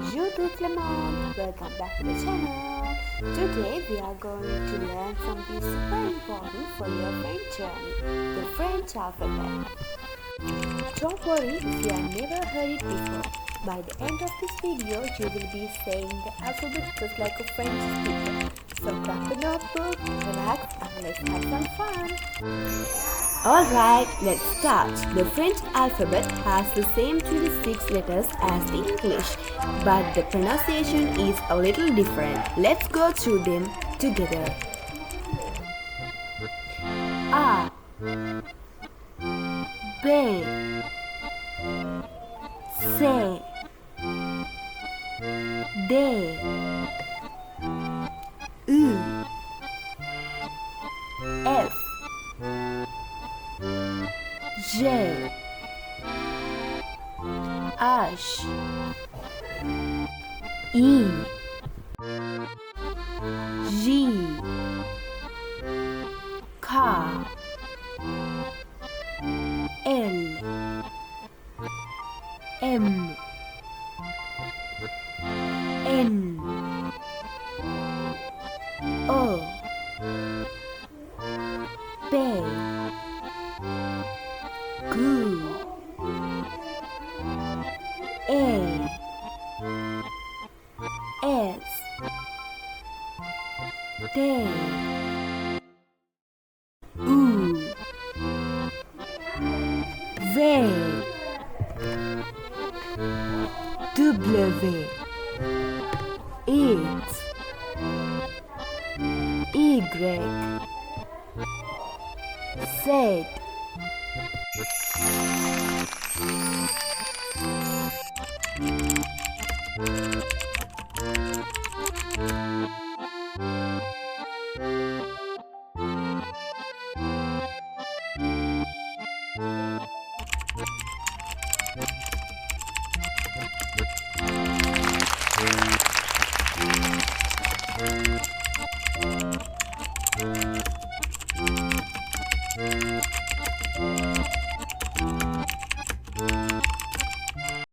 YouTube Lamont, welcome back to the channel. Today we are going to learn something super important for your French journey, the French alphabet. Don't worry if you have never heard it before. By the end of this video, you will be saying the alphabet just like a French speaker. So grab a notebook, relax, and let's have some fun. Alright, let's start. The French alphabet has the same 26 letters as the English, but the pronunciation is a little different. Let's go through them together. A, B, C, D, U, F, J, H, I, J, K, L, M, N, O, P, Q, A, S, T, U, V, W, X, Y, Z,